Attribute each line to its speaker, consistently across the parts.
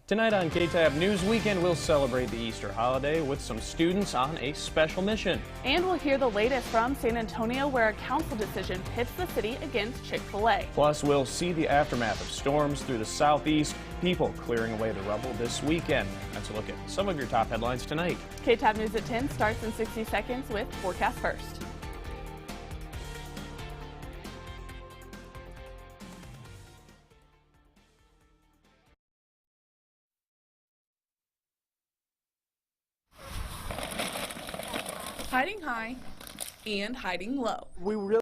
Speaker 1: Tonight on KTAB News Weekend, we'll celebrate the Easter holiday with some students on a special mission.
Speaker 2: And we'll hear the latest from San Antonio, where a council decision pits the city against Chick-fil-A.
Speaker 1: Plus, we'll see the aftermath of storms through the southeast, people clearing away the rubble this weekend. Let's look at some of your top headlines tonight.
Speaker 2: KTAB News at 10 starts in 60 seconds with Forecast First. Hiding high and hiding low.
Speaker 3: We really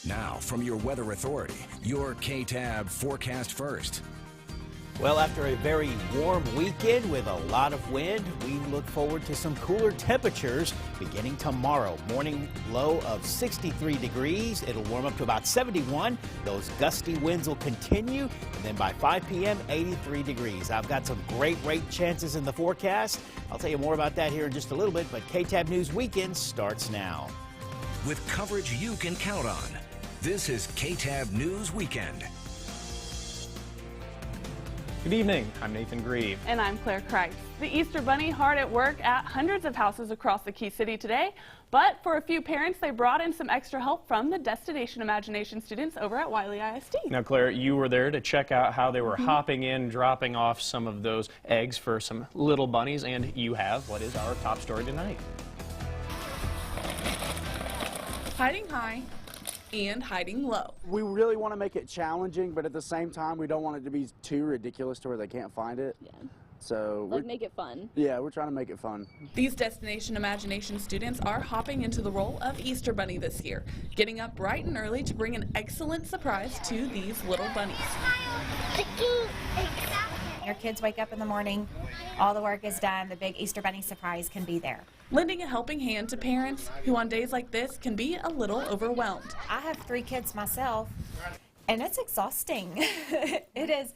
Speaker 4: Now, from your weather authority, your KTAB Forecast First.
Speaker 5: Well, after a very warm weekend with a lot of wind, we look forward to some cooler temperatures beginning tomorrow. Morning low of 63 degrees. It'll warm up to about 71. Those gusty winds will continue. And then by 5 p.m., 83 degrees. I've got some great rate chances in the forecast. I'll tell you more about that here in just a little bit, but KTAB News Weekend starts now.
Speaker 4: With coverage you can count on, this is KTAB News Weekend.
Speaker 1: Good evening, I'm Nathan Grieve.
Speaker 2: And I'm Claire Kreis. The Easter Bunny hard at work at hundreds of houses across the Key City today. But for a few parents, they brought in some extra help from the Destination Imagination students over at Wiley ISD.
Speaker 1: Now, Claire, you were there to check out how they were hopping in, dropping off some of those eggs for some little bunnies, and you have what is our top story tonight.
Speaker 2: Hiding high and hiding low.
Speaker 3: we really want to make it challenging, but at the same time, we don't want it to be too ridiculous to where they can't find it.
Speaker 6: Yeah.
Speaker 3: So
Speaker 6: Like make it fun.
Speaker 3: yeah, we're trying to make it fun.
Speaker 2: These Destination Imagination students are hopping into the role of Easter Bunny this year, getting up bright and early to bring an excellent surprise to these little bunnies.
Speaker 7: Your kids wake up in the morning, all the work is done, the big Easter Bunny surprise can be there.
Speaker 2: Lending a helping hand to parents who on days like this can be a little overwhelmed.
Speaker 7: I have 3 kids myself, and it's exhausting. It is.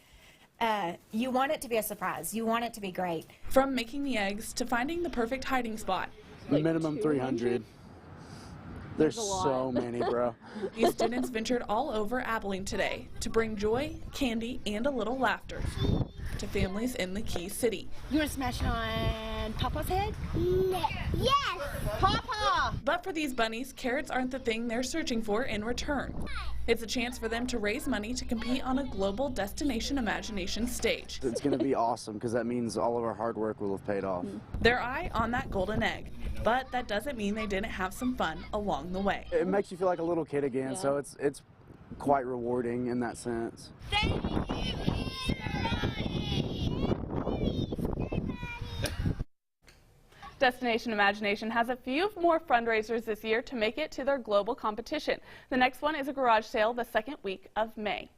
Speaker 7: You want it to be a surprise. You want it to be great.
Speaker 2: From making the eggs to finding the perfect hiding spot.
Speaker 6: Like
Speaker 3: Minimum 300. There's so many, bro.
Speaker 2: These students ventured all over Abilene today to bring joy, candy, and a little laughter to families in the Key City.
Speaker 6: You want to smash it on Papa's head? Yes! Papa!
Speaker 2: But for these bunnies, carrots aren't the thing they're searching for in return. It's a chance for them to raise money to compete on a global Destination Imagination stage.
Speaker 3: It's going to be awesome because that means all of our hard work will have paid off.
Speaker 2: Their eye on that golden egg, but that doesn't mean they didn't have some fun along the way.
Speaker 3: It makes you feel like a little kid again, so it's quite rewarding in that sense.
Speaker 2: Destination Imagination has a few more fundraisers this year to make it to their global competition. The next one is a garage sale the second week of May.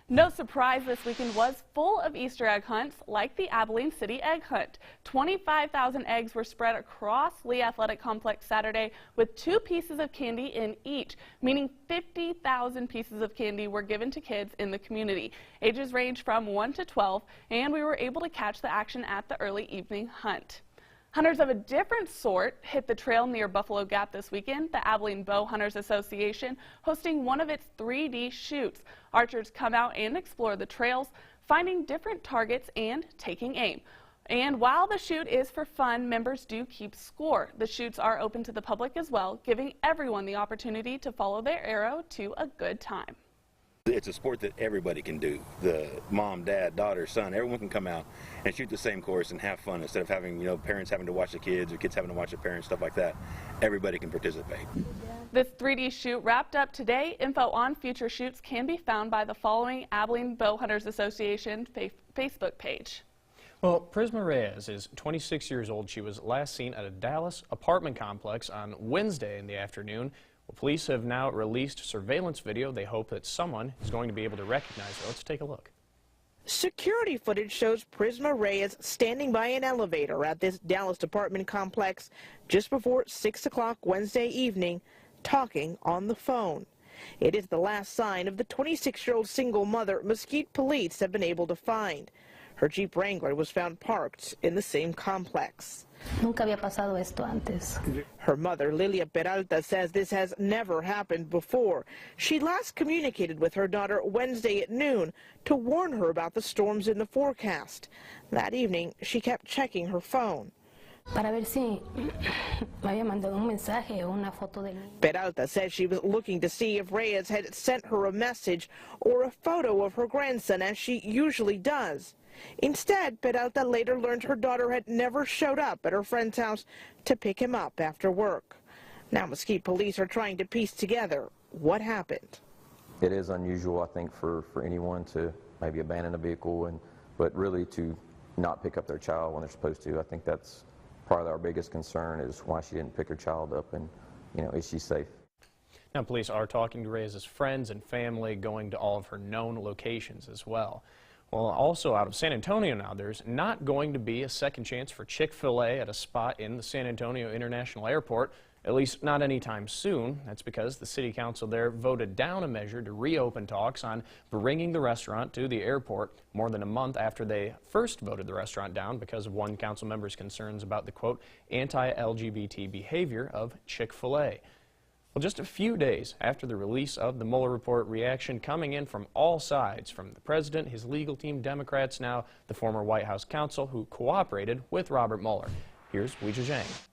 Speaker 2: No surprise, this weekend was full of Easter egg hunts like the Abilene City Egg Hunt. 25,000 eggs were spread across Lee Athletic Complex Saturday with 2 pieces of candy in each, meaning 50,000 pieces of candy were given to kids in the community. Ages range from 1 to 12, and we were able to catch the action at the early evening hunt. Hunters of a different sort hit the trail near Buffalo Gap this weekend. The Abilene Bow Hunters Association hosting one of its 3D shoots. Archers come out and explore the trails, finding different targets and taking aim. And while the shoot is for fun, members do keep score. The shoots are open to the public as well, giving everyone the opportunity to follow their arrow to a good time.
Speaker 8: It's a sport that everybody can do. The mom, dad, daughter, son, everyone can come out and shoot the same course and have fun instead of having, parents having to watch the kids or kids having to watch the parents, stuff like that. Everybody can participate.
Speaker 2: This 3D shoot wrapped up today. Info on future shoots can be found by the following Abilene Bowhunters Association Facebook page.
Speaker 1: Well, Prisma Reyes is 26 years old. She was last seen at a Dallas apartment complex on Wednesday in the afternoon. Well, police have now released surveillance video. They hope that someone is going to be able to recognize her. Let's take a look.
Speaker 9: Security footage shows Prisma Reyes standing by an elevator at this Dallas apartment complex just before 6 o'clock Wednesday evening, talking on the phone. It is the last sign of the 26-year-old single mother Mesquite police have been able to find. Her Jeep Wrangler was found parked in the same complex.
Speaker 10: Nunca había pasado esto antes.
Speaker 9: Her mother, Lilia Peralta, says this has never happened before. She last communicated with her daughter Wednesday at noon to warn her about the storms in the forecast. That evening, she kept checking her phone.
Speaker 10: Para ver si me había mandado un mensaje o una foto del niño.
Speaker 9: Peralta says she was looking to see if Reyes had sent her a message or a photo of her grandson, as she usually does. Instead, Peralta later learned her daughter had never showed up at her friend's house to pick him up after work. Now Mesquite police are trying to piece together what happened.
Speaker 11: It is unusual, I think, for anyone to maybe abandon a vehicle, but really to not pick up their child when they're supposed to. I think that's probably our biggest concern, is why she didn't pick her child up, and is she safe?
Speaker 1: Now, police are talking to Reyes' friends and family, going to all of her known locations as well. Well, also out of San Antonio now, there's not going to be a second chance for Chick-fil-A at a spot in the San Antonio International Airport, at least not anytime soon. That's because the city council there voted down a measure to reopen talks on bringing the restaurant to the airport more than a month after they first voted the restaurant down because of one council member's concerns about the, quote, anti-LGBT behavior of Chick-fil-A. Well, just a few days after the release of the Mueller report, reaction coming in from all sides, from the president, his legal team, Democrats, now the former White House counsel who cooperated with Robert Mueller. Here's Weijia Zhang.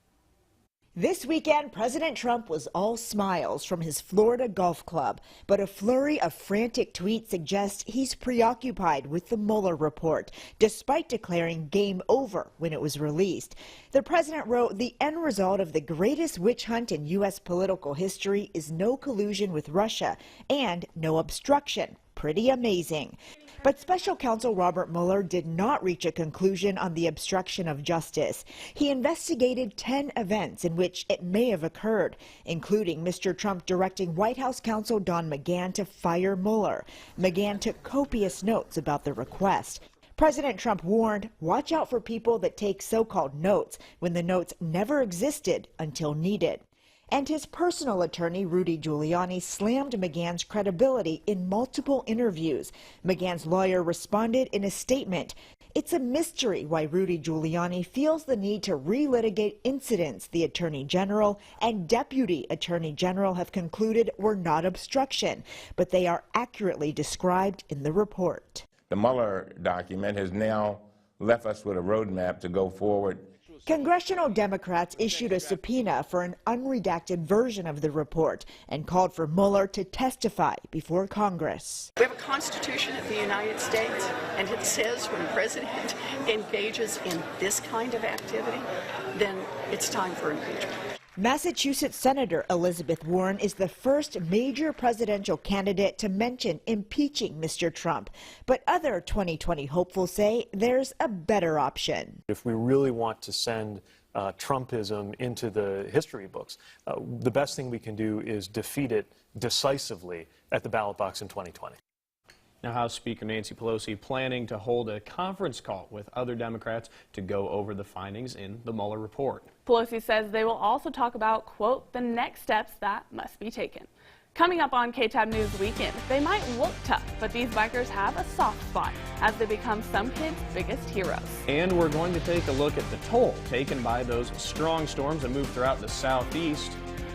Speaker 12: This weekend, President Trump was all smiles from his Florida golf club, but a flurry of frantic tweets suggests he's preoccupied with the Mueller report, despite declaring game over when it was released. The president wrote, "The end result of the greatest witch hunt in U.S. political history is no collusion with Russia and no obstruction. Pretty amazing." But Special Counsel Robert Mueller did not reach a conclusion on the obstruction of justice. He investigated 10 events in which it may have occurred, including Mr. Trump directing White House counsel Don McGahn to fire Mueller. McGahn took copious notes about the request. President Trump warned, watch out for people that take so-called notes when the notes never existed until needed. And his personal attorney, Rudy Giuliani, slammed McGahn's credibility in multiple interviews. McGahn's lawyer responded in a statement, "It's a mystery why Rudy Giuliani feels the need to relitigate incidents the Attorney General and Deputy Attorney General have concluded were not obstruction, but they are accurately described in the report."
Speaker 13: The Mueller document has now left us with a roadmap to go forward.
Speaker 12: Congressional Democrats issued a subpoena for an unredacted version of the report and called for Mueller to testify before Congress.
Speaker 14: We have a Constitution of the United States, and it says when the president engages in this kind of activity, then it's time for impeachment.
Speaker 12: Massachusetts Senator Elizabeth Warren is the first major presidential candidate to mention impeaching Mr. Trump. But other 2020 hopefuls say there's a better option.
Speaker 15: If we really want to send Trumpism into the history books, the best thing we can do is defeat it decisively at the ballot box in 2020.
Speaker 1: Now, House Speaker Nancy Pelosi planning to hold a conference call with other Democrats to go over the findings in the Mueller report.
Speaker 2: Pelosi says they will also talk about, quote, the next steps that must be taken. Coming up on KTAB News Weekend, they might look tough, but these bikers have a soft spot as they become some kids' biggest heroes.
Speaker 1: And we're going to take a look at the toll taken by those strong storms that move throughout the southeast.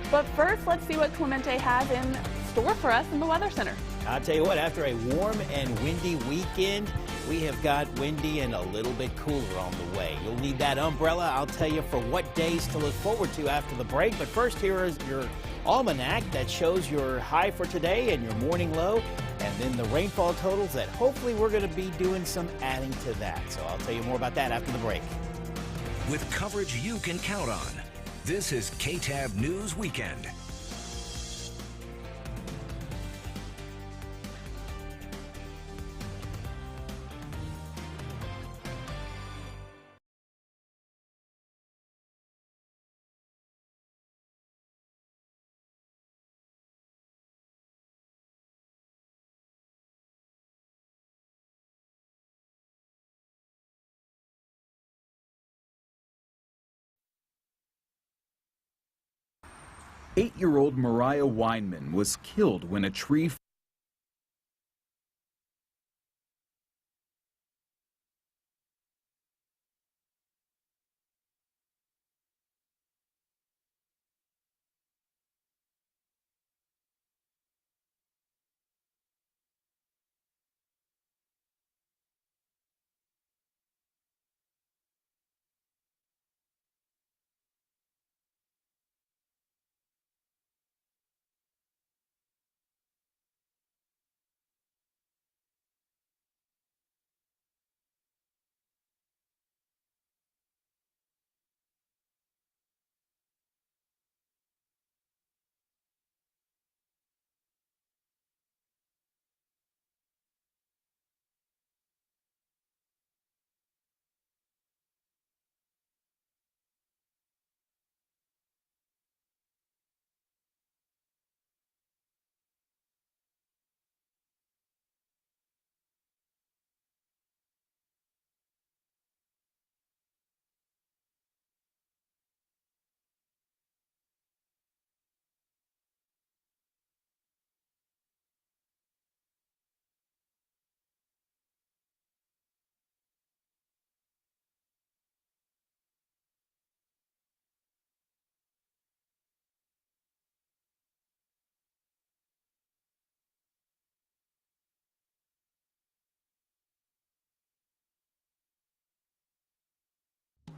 Speaker 2: But first, let's see what Clemente has in store for us in the Weather Center.
Speaker 5: I'll tell you what, after a warm and windy weekend, we have got windy and a little bit cooler on the way. You'll need that umbrella. I'll tell you for what days to look forward to after the break. But first, here is your almanac that shows your high for today and your morning low. and then the rainfall totals that hopefully we're going to be doing some adding to that. So I'll tell you more about that after the break.
Speaker 4: With coverage you can count on, this is KTAB News Weekend.
Speaker 16: Eight-year-old Mariah Weinman was killed when a tree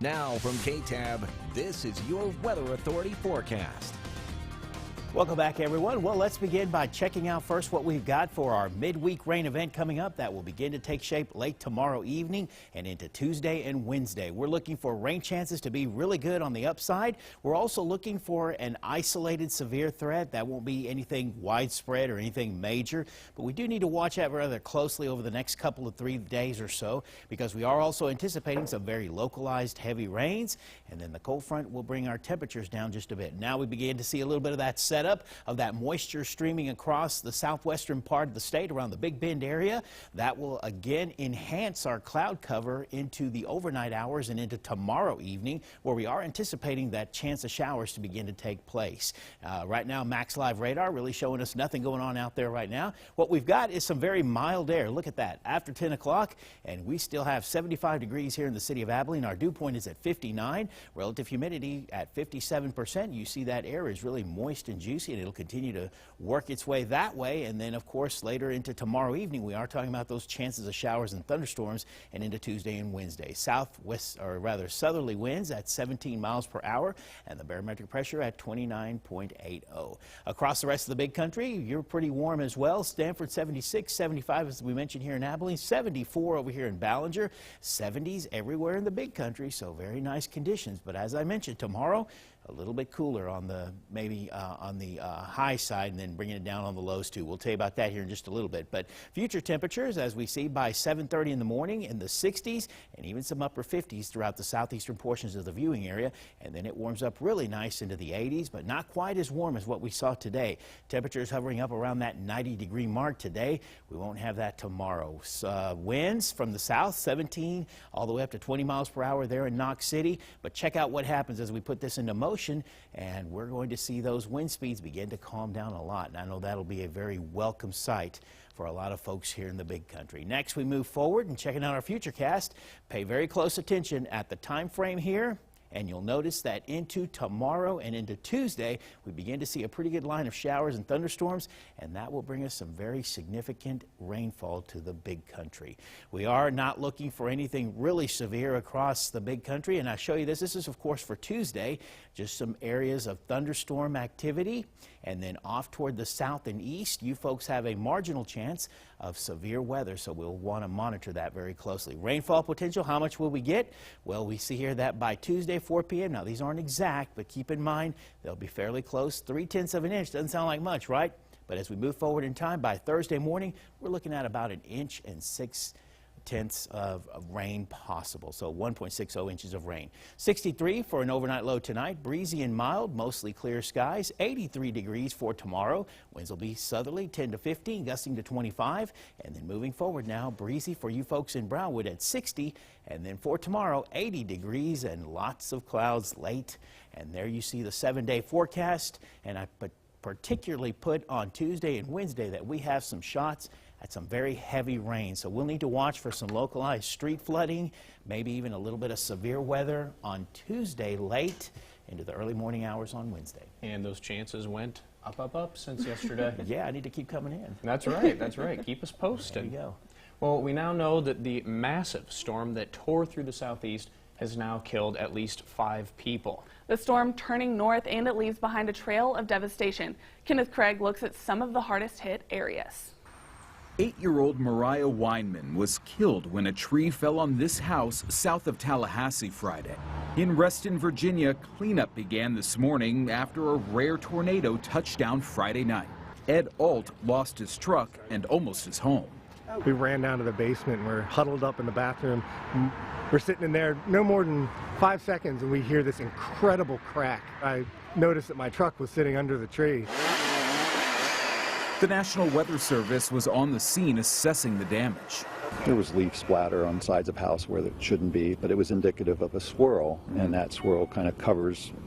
Speaker 4: Now from KTAB, this is your Weather Authority forecast.
Speaker 5: Welcome back, everyone. Well, let's begin by checking out first what we've got for our midweek rain event coming up that will begin to take shape late tomorrow evening and into Tuesday and Wednesday. We're looking for rain chances to be really good on the upside. We're also looking for an isolated severe threat. That won't be anything widespread or anything major, but we do need to watch out rather closely over the next couple of 3 days or so, because we are also anticipating some very localized heavy rains, and then the cold front will bring our temperatures down just a bit. Now we begin to see a little bit of that setup of that moisture streaming across the southwestern part of the state around the Big Bend area. That will again enhance our cloud cover into the overnight hours and into tomorrow evening, where we are anticipating that chance of showers to begin to take place. Right now, Max Live radar really showing us nothing going on out there right now. What we've got is some very mild air. Look at that. After 10 o'clock, and we still have 75 degrees here in the city of Abilene. Our dew point is at 59. Relative humidity at 57%. You see that air is really moist and juicy, and it'll continue to work its way that way. And then, of course, later into tomorrow evening, we are talking about those chances of showers and thunderstorms, and into Tuesday and Wednesday. Southwest, or rather southerly winds at 17 miles per hour, and the barometric pressure at 29.80. Across the rest of the big country, you're pretty warm as well. Stanford 76, 75 as we mentioned here in Abilene, 74 over here in Ballinger, 70s everywhere in the big country, so very nice conditions. But as I mentioned, tomorrow a little bit cooler on the high side, and then bringing it down on the lows too. We'll tell you about that here in just a little bit. But future temperatures, as we see by 7:30 in the morning, in the 60s and even some upper 50s throughout the southeastern portions of the viewing area, and then it warms up really nice into the 80s, but not quite as warm as what we saw today. Temperatures hovering up around that 90-degree mark today. We won't have that tomorrow. Winds from the south, 17 all the way up to 20 miles per hour there in Knox City. But check out what happens as we put this into motion, and we're going to see those wind speeds begin to calm down a lot. And I know that'll be a very welcome sight for a lot of folks here in the big country. Next, we move forward and checking out our futurecast. Pay very close attention at the time frame here And you'll notice that into tomorrow and into Tuesday, we begin to see a pretty good line of showers and thunderstorms, and that will bring us some very significant rainfall to the big country. We are not looking for anything really severe across the big country, and I'll show you this. This is, of course, for Tuesday, just some areas of thunderstorm activity, and then off toward the south and east, you folks have a marginal chance of severe weather, so we'll want to monitor that very closely. Rainfall potential, how much will we get? Well, we see here that by Tuesday, 4 p.m. Now, these aren't exact, but keep in mind they'll be fairly close. 3/10 of an inch doesn't sound like much, right? But as we move forward in time, by Thursday morning, we're looking at about 1 inch and 6/10 of rain possible, so 1.60 inches of rain. 63 for an overnight low tonight, breezy and mild, mostly clear skies. 83 degrees for tomorrow. Winds will be southerly, 10 to 15, gusting to 25. And then moving forward now, breezy for you folks in Brownwood at 60. And then for tomorrow, 80 degrees and lots of clouds late. And there you see the 7-day forecast. And I particularly put on Tuesday and Wednesday that we have some shots at some very heavy rain. So we'll need to watch for some localized street flooding, maybe even a little bit of severe weather on Tuesday late into the early morning hours on Wednesday.
Speaker 1: And those chances went up, up, up since yesterday.
Speaker 5: Yeah, I need to keep coming in.
Speaker 1: That's right, that's right. Keep us posted.
Speaker 5: There you go.
Speaker 1: Well, we now know that the massive storm that tore through the southeast has now killed at least 5 people.
Speaker 2: The storm turning north, and it leaves behind a trail of devastation. Kenneth Craig looks at some of the hardest hit areas.
Speaker 16: 8-year-old Mariah Weinman was killed when a tree fell on this house south of Tallahassee Friday. In Reston, Virginia, cleanup began this morning after a rare tornado touched down Friday night. Ed Alt lost his truck and almost his home.
Speaker 17: We ran down to the basement and we're huddled up in the bathroom. We're sitting in there no more than 5 seconds and we hear this incredible crack. I noticed that my truck was sitting under the tree.
Speaker 16: The National Weather Service was on the scene assessing the damage.
Speaker 18: There was leaf splatter on sides of house where it shouldn't be, but it was indicative of a swirl, and that swirl kind of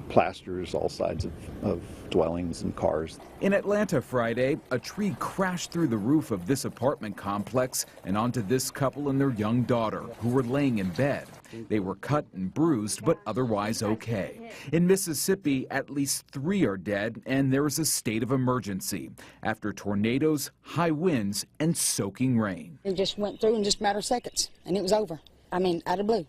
Speaker 18: plasters all sides of dwellings and cars.
Speaker 16: In Atlanta Friday, a tree crashed through the roof of this apartment complex and onto this couple and their young daughter, who were laying in bed. They were cut and bruised, but otherwise okay. In Mississippi, at least 3 are dead, and there is a state of emergency after tornadoes, high winds, and soaking rain.
Speaker 19: It just went through in just a matter of seconds, and it was over. I mean, out of blue.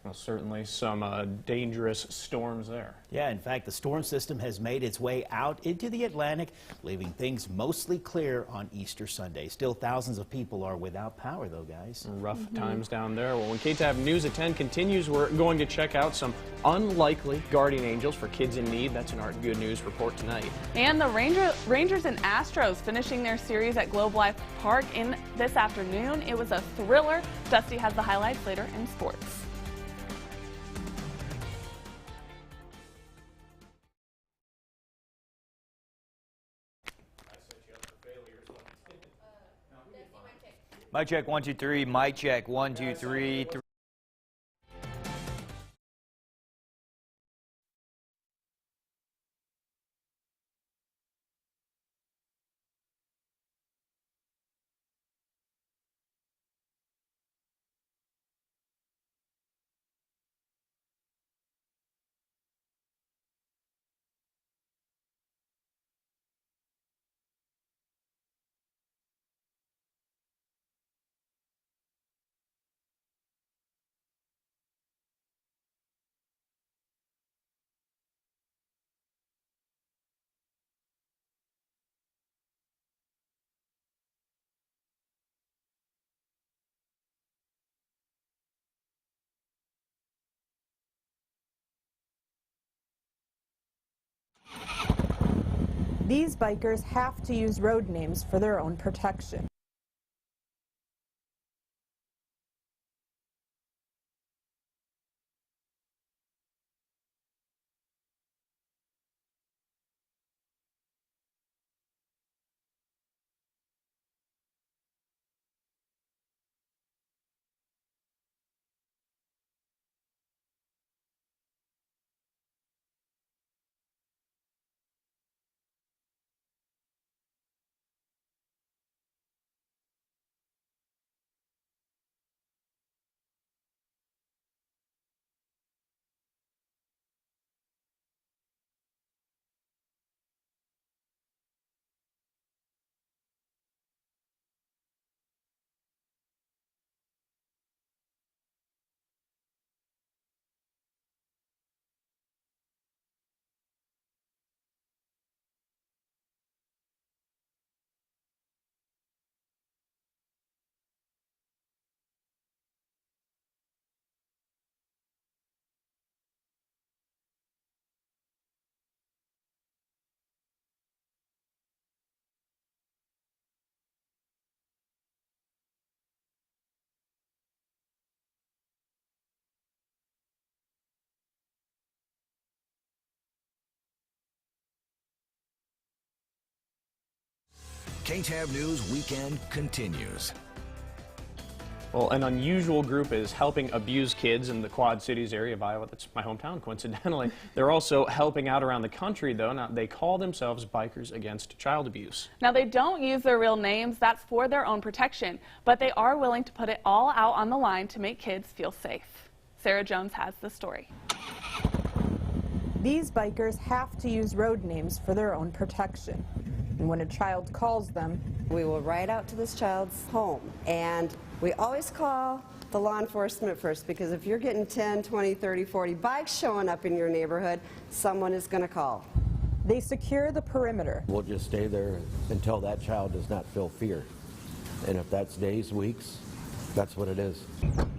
Speaker 1: Well, certainly some dangerous storms there.
Speaker 5: Yeah, in fact, the storm system has made its way out into the Atlantic, leaving things mostly clear on Easter Sunday. Still, thousands of people are without power, though, guys.
Speaker 1: Rough times down there. Well, when KTAB News at 10 continues, we're going to check out some unlikely guardian angels for kids in need. That's in our Good News report tonight.
Speaker 2: And the Rangers and Astros finishing their series at Globe Life Park in this afternoon. It was a thriller. Dusty has the highlights later in sports.
Speaker 20: Mic check 1 2 3. Mic check 1 2 3.
Speaker 21: These bikers have to use road names for their own protection.
Speaker 4: KTAB News Weekend continues.
Speaker 1: Well, an unusual group is helping abused kids in the Quad Cities area of Iowa. That's my hometown, coincidentally. They're also helping out around the country, though. Now, they call themselves Bikers Against Child Abuse.
Speaker 2: Now, they don't use their real names. That's for their own protection. But they are willing to put it all out on the line to make kids feel safe. Sarah Jones has the story.
Speaker 21: These bikers have to use road names for their own protection. And when a child calls them,
Speaker 7: we will ride out to this child's home, and we always call the law enforcement first, because if you're getting 10, 20, 30, 40 bikes showing up in your neighborhood, someone is going to call.
Speaker 21: They secure the perimeter.
Speaker 22: We'll just stay there until that child does not feel fear. And if that's days, weeks, that's what it is.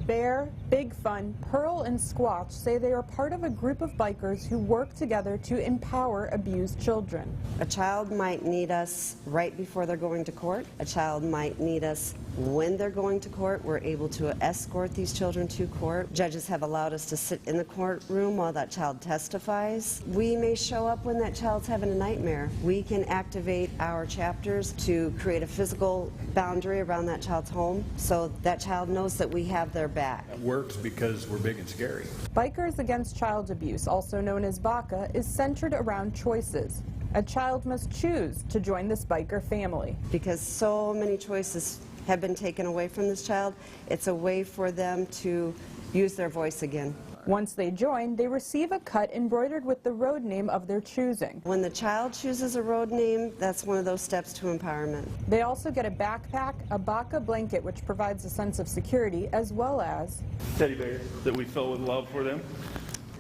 Speaker 21: Bear, Big Fun, Pearl, and Squatch say they are part of a group of bikers who work together to empower abused children.
Speaker 7: A child might need us right before they're going to court. A child might need us when they're going to court. We're able to escort these children to court. Judges have allowed us to sit in the courtroom while that child testifies. We may show up when that child's having a nightmare. We can activate our chapters to create a physical boundary around that child's home so that child knows that we have their back.
Speaker 23: It works because we're big and scary.
Speaker 21: Bikers Against Child Abuse, also known as BACA, is centered around choices. A child must choose to join this biker family.
Speaker 7: Because so many choices have been taken away from this child, it's a way for them to use their voice again.
Speaker 21: Once they join, they receive a cut embroidered with the road name of their choosing.
Speaker 7: When the child chooses a road name, that's one of those steps to empowerment.
Speaker 21: They also get a backpack, a BACA blanket, which provides a sense of security, as well as
Speaker 24: teddy bears that we fill with love for them.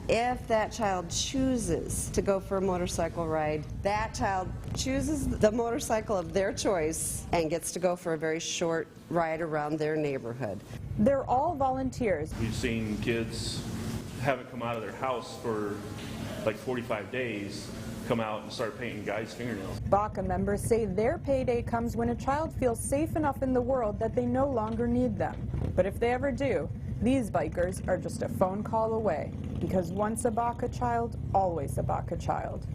Speaker 7: If that child chooses to go for a motorcycle ride, that child chooses the motorcycle of their choice and gets to go for a very short ride around their neighborhood.
Speaker 21: They're all volunteers.
Speaker 24: We've seen kids haven't come out of their house for like 45 days, come out and start painting guys' fingernails.
Speaker 21: BACA members say their payday comes when a child feels safe enough in the world that they no longer need them. But if they ever do, these bikers are just a phone call away, because once a BACA child, always a BACA child.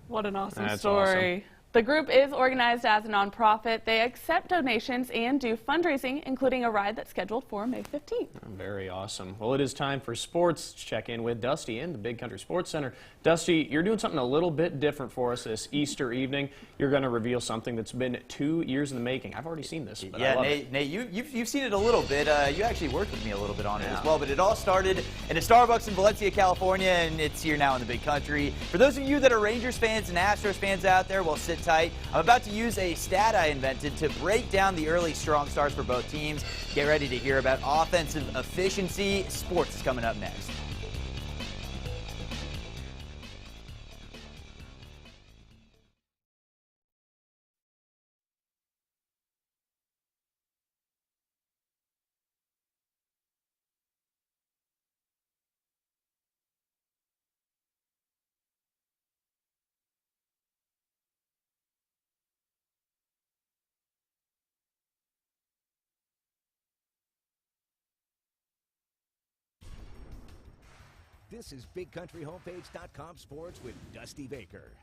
Speaker 2: What an awesome
Speaker 1: That's
Speaker 2: story.
Speaker 1: awesome.
Speaker 2: The group is organized as a nonprofit. They accept donations and do fundraising, including a ride that's scheduled for May 15th.
Speaker 1: Very awesome. Well, it is time for sports. Check in with Dusty in the Big Country Sports Center. Dusty, you're doing something a little bit different for us this Easter evening. You're going to reveal something that's been 2 years in the making. I've already seen this, but I love it.
Speaker 20: Nate, you've seen it a little bit. You actually worked with me a little bit on it as well, but it all started in a Starbucks in Valencia, California, and it's here now in the Big Country. For those of you that are Rangers fans and Astros fans out there, well, sit tight. I'm about to use a stat I invented to break down the early strong starts for both teams. Get ready to hear about offensive efficiency. Sports is coming up next.
Speaker 4: This is BigCountryHomepage.com Sports with Dusty Baker.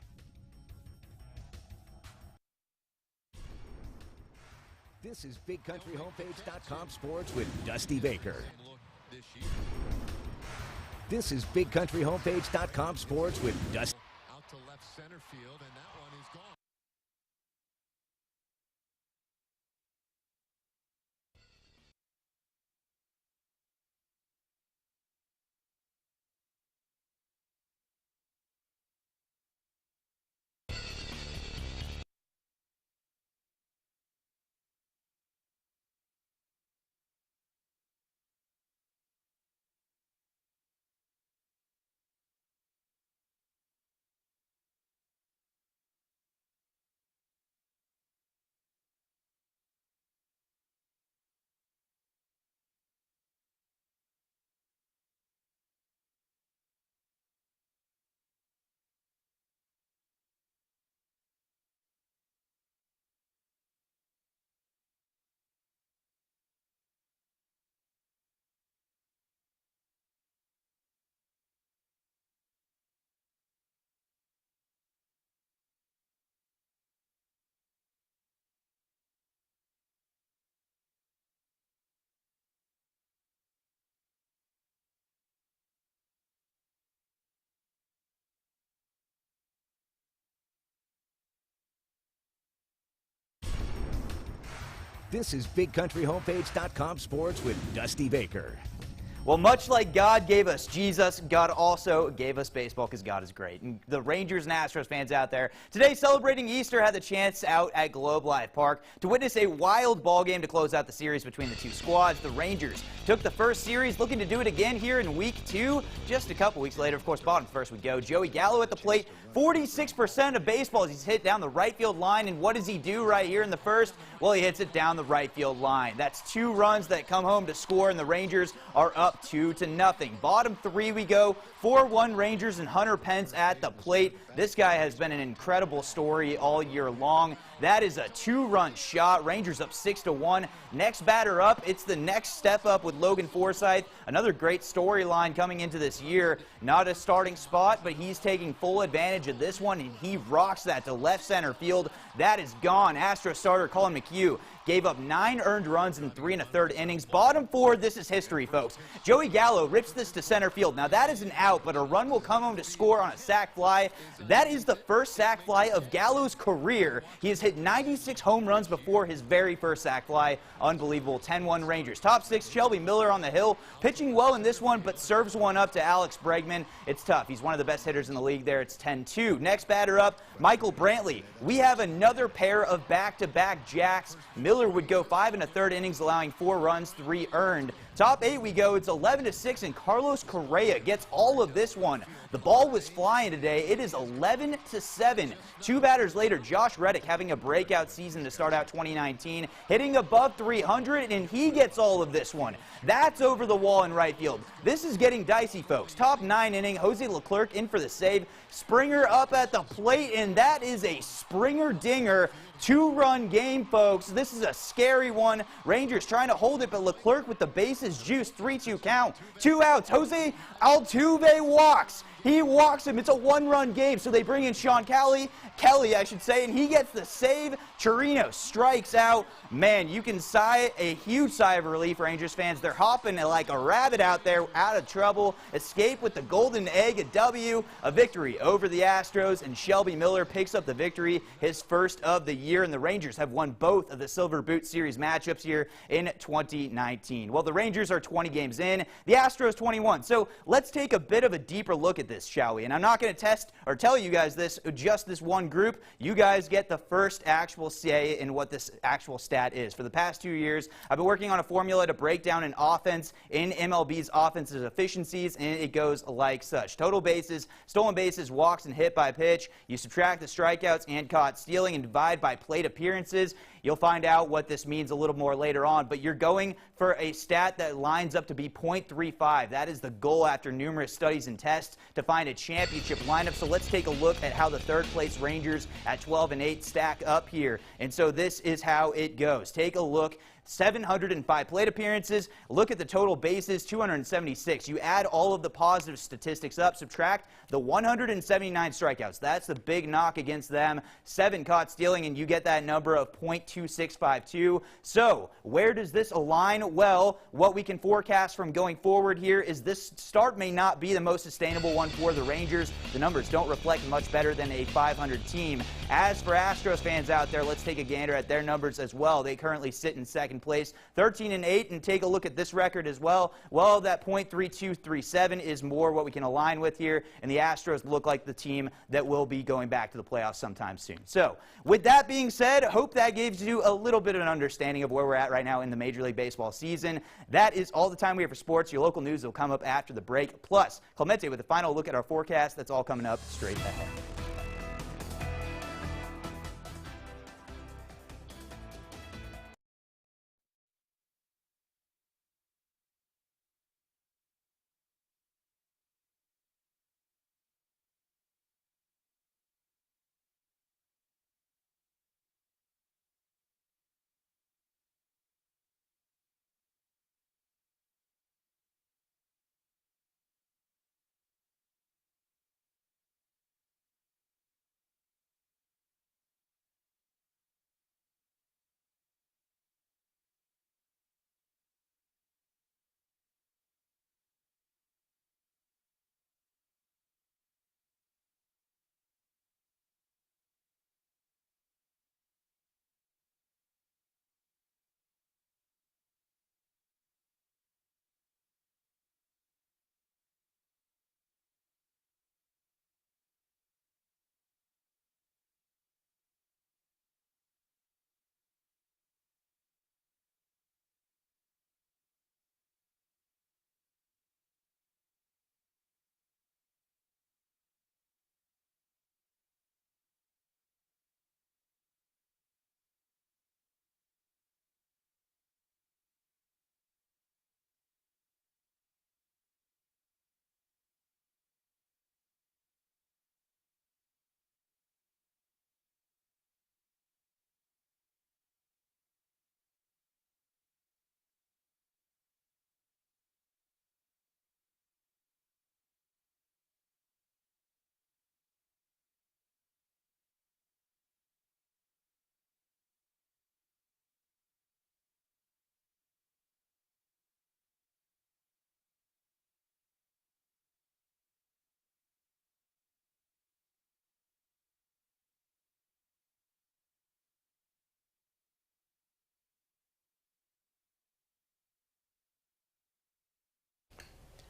Speaker 4: This is BigCountryHomepage.com Sports with Dusty Baker. This is BigCountryHomepage.com Sports with Dusty.
Speaker 25: Out to left center field, and that one is gone.
Speaker 4: This is BigCountryHomepage.com Sports with Dusty Baker.
Speaker 20: Well, much like God gave us Jesus, God also gave us baseball because God is great. And the Rangers and Astros fans out there today celebrating Easter had the chance out at Globe Life Park to witness a wild ball game to close out the series between the two squads. The Rangers took the first series, looking to do it again here in week 2. Just a couple weeks later, of course, bottom first we go. Joey Gallo at the plate, 46% of baseballs he's hit down the right field line. And what does he do right here in the first? Well, he hits it down the right field line. That's 2 runs that come home to score, and the Rangers are up 2-0. Bottom 3 we go. 4-1 Rangers and Hunter Pence at the plate. This guy has been an incredible story all year long. That is a 2-run shot. Rangers up 6-1. Next batter up, it's the next step up with Logan Forsythe. Another great storyline coming into this year. Not a starting spot, but he's taking full advantage of this one, and he rocks that to left center field. That is gone. Astros starter Colin McHugh gave up 9 earned runs in 3 1/3 innings. Bottom 4, this is history, folks. Joey Gallo rips this to center field. Now, that is an out, but a run will come home to score on a sac fly. That is the first sac fly of Gallo's career. He has hit 96 home runs before his very first sac fly. Unbelievable. 10-1 Rangers. Top 6, Shelby Miller on the hill. Pitching well in this one, but serves one up to Alex Bregman. It's tough. He's one of the best hitters in the league there. It's 10-2. Next batter up, Michael Brantley. We have another pair of back-to-back jacks. Miller would go 5 1/3 innings, allowing 4 runs, 3 earned. Top 8 we go. It's 11-6, and Carlos Correa gets all of this one. The ball was flying today. It is 11-7. 2 batters later, Josh Reddick having a breakout season to start out 2019, hitting above 300, and he gets all of this one. That's over the wall in right field. This is getting dicey, folks. Top 9 inning, Jose Leclerc in for the save. Springer up at the plate, and that is a Springer dinger. 2-run game, folks. This is a scary one. Rangers trying to hold it, but Leclerc with the bases juiced. 3-2 count. 2 outs. Jose Altuve walks. He walks him. It's a 1-run game, so they bring in Sean Kelly, I should say, and he gets the save. Chirino strikes out. Man, you can sigh a huge sigh of relief, Rangers fans. They're hopping like a rabbit out there, out of trouble. Escape with the golden egg, a W, a victory over the Astros, and Shelby Miller picks up the victory, his first of the year, and the Rangers have won both of the Silver Boot Series matchups here in 2019. Well, the Rangers are 20 games in, the Astros 21. So let's take a bit of a deeper look at this, shall we? And I'm not going to test or tell you guys this, just this one group. You guys get the first actual say in what this actual stat is. For the past 2 years, I've been working on a formula to break down an offense in MLB's offensive efficiencies, and it goes like such. Total bases, stolen bases, walks, and hit by pitch. You subtract the strikeouts and caught stealing and divide by plate appearances. You'll find out what this means a little more later on, but you're going for a stat that lines up to be .35. That is the goal after numerous studies and tests to find a championship lineup. So let's take a look at how the third-place Rangers at 12-8 stack up here. And so this is how it goes. Take a look. 705 plate appearances. Look at the total bases, 276. You add all of the positive statistics up, subtract the 179 strikeouts. That's the big knock against them. 7 caught stealing, and you get that number of .2652. So where does this align? Well, what we can forecast from going forward here is this start may not be the most sustainable one for the Rangers. The numbers don't reflect much better than a 500 team. As for Astros fans out there, let's take a gander at their numbers as well. They currently sit in second place, 13-8, and take a look at this record as well. Well, that .3237 is more what we can align with here, and the Astros look like the team that will be going back to the playoffs sometime soon. So, with that being said, hope that gives you a little bit of an understanding of where we're at right now in the Major League Baseball season. That is all the time we have for sports. Your local news will come up after the break, plus Clemente with a final look at our forecast. That's all coming up straight ahead.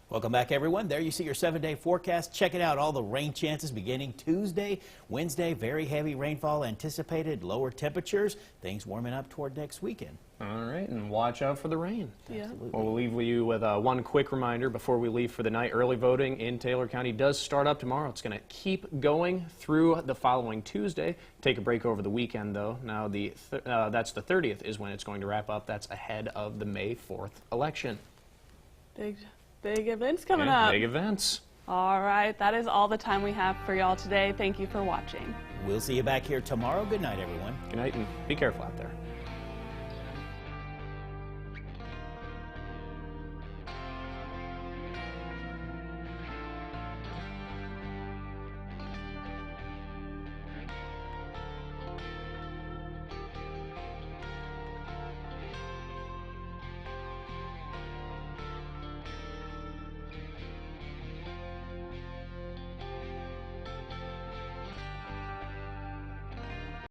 Speaker 5: Welcome back, everyone. There you see your 7-day forecast. Check it out. All the rain chances beginning Tuesday, Wednesday. Very heavy rainfall anticipated. Lower temperatures. Things warming up toward next weekend.
Speaker 1: All right, and watch out for the rain.
Speaker 2: Yeah.
Speaker 1: Well, we'll leave you with one quick reminder before we leave for the night. Early voting in Taylor County does start up tomorrow. It's going to keep going through the following Tuesday. Take a break over the weekend, though. Now, that's the 30th is when it's going to wrap up. That's ahead of the May 4th election.
Speaker 2: Big events coming up.
Speaker 1: Big events.
Speaker 2: All right, that is all the time we have for y'all today. Thank you for watching.
Speaker 5: We'll see you back here tomorrow. Good night, everyone.
Speaker 1: Good night, and be careful out there.